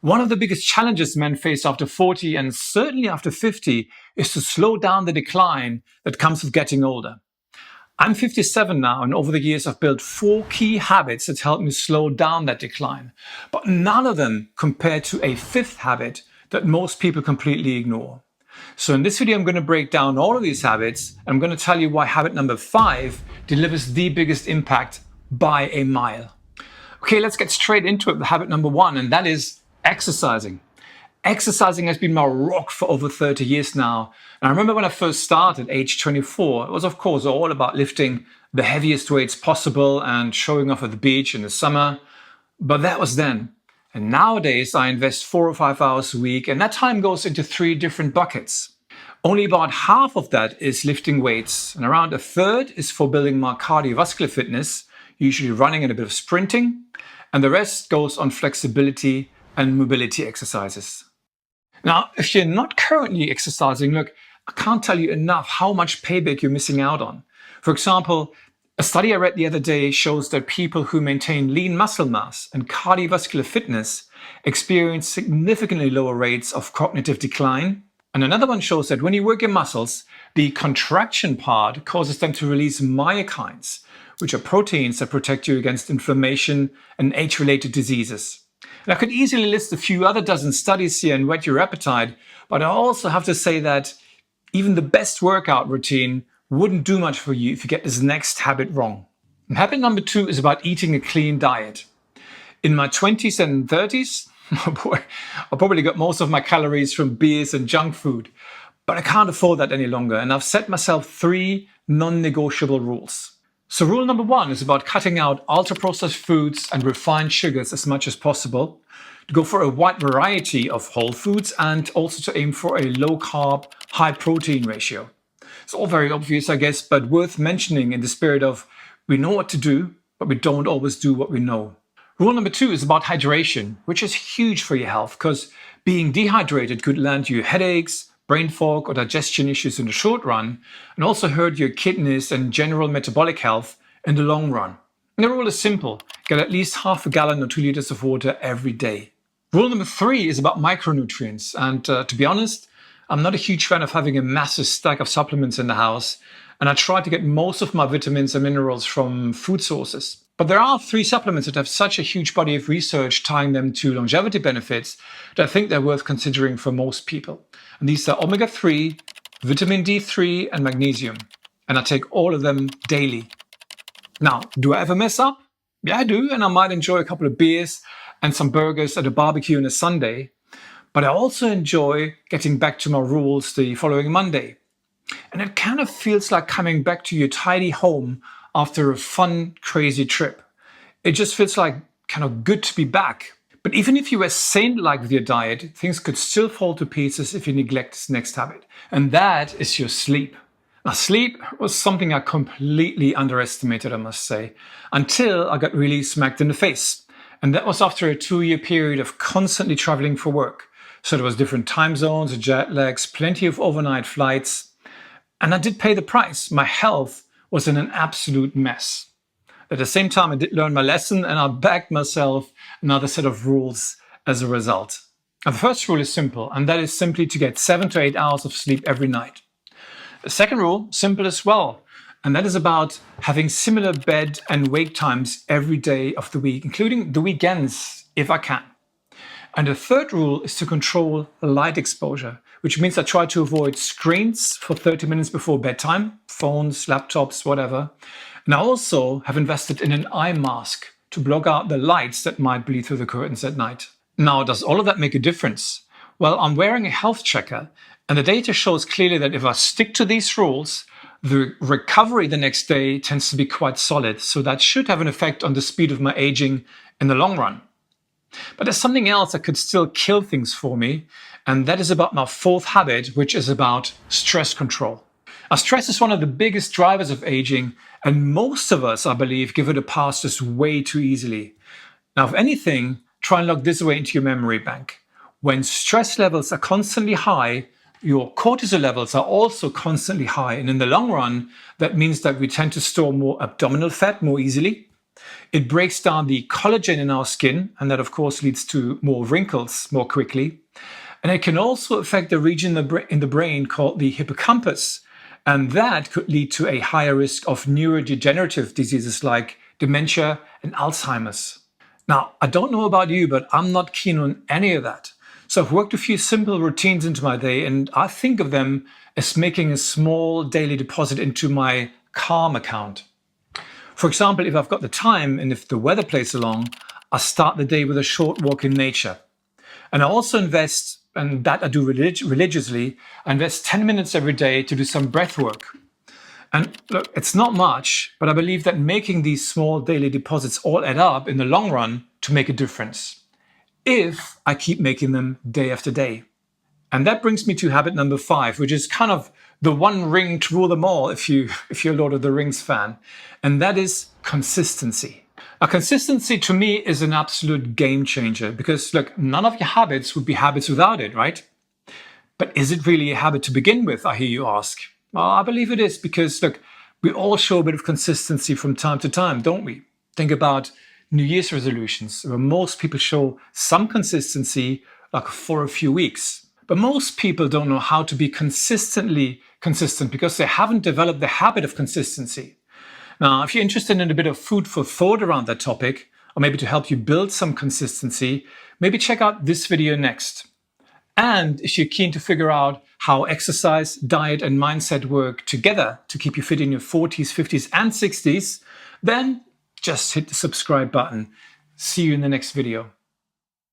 One of the biggest challenges men face after 40 and certainly after 50 is to slow down the decline that comes with getting older. I'm 57 now, and over the years I've built 4 key habits that help me slow down that decline, but none of them compare to a 5th habit that most people completely ignore. So in this video, I'm going to break down all of these habits. I'm going to tell you why habit number 5 delivers the biggest impact by a mile. Okay, let's get straight into it with habit number 1, and that is exercising. Exercising has been my rock for over 30 years now. And I remember when I first started, age 24, it was of course all about lifting the heaviest weights possible and showing off at the beach in the summer. But that was then. And nowadays I invest 4 or 5 hours a week, and that time goes into 3 different buckets. Only about half of that is lifting weights, and around a third is for building my cardiovascular fitness, usually running and a bit of sprinting. And the rest goes on flexibility and mobility exercises. Now, if you're not currently exercising, look, I can't tell you enough how much payback you're missing out on. For example, a study I read the other day shows that people who maintain lean muscle mass and cardiovascular fitness experience significantly lower rates of cognitive decline. And another one shows that when you work your muscles, the contraction part causes them to release myokines, which are proteins that protect you against inflammation and age-related diseases. And I could easily list a few other dozen studies here and whet your appetite, but I also have to say that even the best workout routine wouldn't do much for you if you get this next habit wrong. And habit number 2 is about eating a clean diet. In my 20s and 30s, oh boy, I probably got most of my calories from beers and junk food, but I can't afford that any longer, and I've set myself 3 non-negotiable rules. So rule number 1 is about cutting out ultra-processed foods and refined sugars as much as possible, to go for a wide variety of whole foods, and also to aim for a low-carb, high-protein ratio. It's all very obvious, I guess, but worth mentioning in the spirit of we know what to do, but we don't always do what we know. Rule number 2 is about hydration, which is huge for your health, because being dehydrated could land you headaches, brain fog or digestion issues in the short run, and also hurt your kidneys and general metabolic health in the long run. And the rule is simple: get at least half a gallon or 2 liters of water every day. Rule number 3 is about micronutrients, and to be honest, I'm not a huge fan of having a massive stack of supplements in the house, and I try to get most of my vitamins and minerals from food sources. But there are 3 supplements that have such a huge body of research tying them to longevity benefits that I think they're worth considering for most people. And these are omega-3, vitamin D3, and magnesium. And I take all of them daily. Now, do I ever mess up? Yeah, I do, and I might enjoy a couple of beers and some burgers at a barbecue on a Sunday. But I also enjoy getting back to my rules the following Monday. And it kind of feels like coming back to your tidy home after a fun, crazy trip. It just feels like kind of good to be back. But even if you were saint-like with your diet, things could still fall to pieces if you neglect this next habit. And that is your sleep. Now, sleep was something I completely underestimated, I must say, until I got really smacked in the face. And that was after a 2-year period of constantly traveling for work. So there was different time zones, jet lags, plenty of overnight flights. And I did pay the price. My health was in an absolute mess. At the same time, I did learn my lesson, and I backed myself another set of rules as a result. Now, the first rule is simple, and that is simply to get 7 to 8 hours of sleep every night. The second rule, simple as well, and that is about having similar bed and wake times every day of the week, including the weekends, if I can. And the third rule is to control light exposure, which means I try to avoid screens for 30 minutes before bedtime, phones, laptops, whatever. And I also have invested in an eye mask to block out the lights that might bleed through the curtains at night. Now, does all of that make a difference? Well, I'm wearing a health checker, and the data shows clearly that if I stick to these rules, the recovery the next day tends to be quite solid. So that should have an effect on the speed of my aging in the long run. But there's something else that could still kill things for me, and that is about my 4th habit, which is about stress control. Now, stress is one of the biggest drivers of aging, and most of us, I believe, give it a pass just way too easily. Now, if anything, try and lock this away into your memory bank. When stress levels are constantly high, your cortisol levels are also constantly high, and in the long run, that means that we tend to store more abdominal fat more easily. It breaks down the collagen in our skin, and that of course leads to more wrinkles more quickly. And it can also affect the region in the brain called the hippocampus, and that could lead to a higher risk of neurodegenerative diseases like dementia and Alzheimer's. Now, I don't know about you, but I'm not keen on any of that. So I've worked a few simple routines into my day, and I think of them as making a small daily deposit into my Calm account. For example, if I've got the time and if the weather plays along, I start the day with a short walk in nature. And I also invest, and that I do religiously, I invest 10 minutes every day to do some breath work. And look, it's not much, but I believe that making these small daily deposits all add up in the long run to make a difference, if I keep making them day after day. And that brings me to habit number 5, which is kind of the one ring to rule them all if you're a Lord of the Rings fan. And that is consistency. Now, consistency to me is an absolute game changer because look, none of your habits would be habits without it, right? But is it really a habit to begin with, I hear you ask? Well, I believe it is because look, we all show a bit of consistency from time to time, don't we? Think about New Year's resolutions, where most people show some consistency like for a few weeks. But most people don't know how to be consistently consistent because they haven't developed the habit of consistency. Now, if you're interested in a bit of food for thought around that topic, or maybe to help you build some consistency, maybe check out this video next. And if you're keen to figure out how exercise, diet, and mindset work together to keep you fit in your 40s, 50s, and 60s, then just hit the subscribe button. See you in the next video.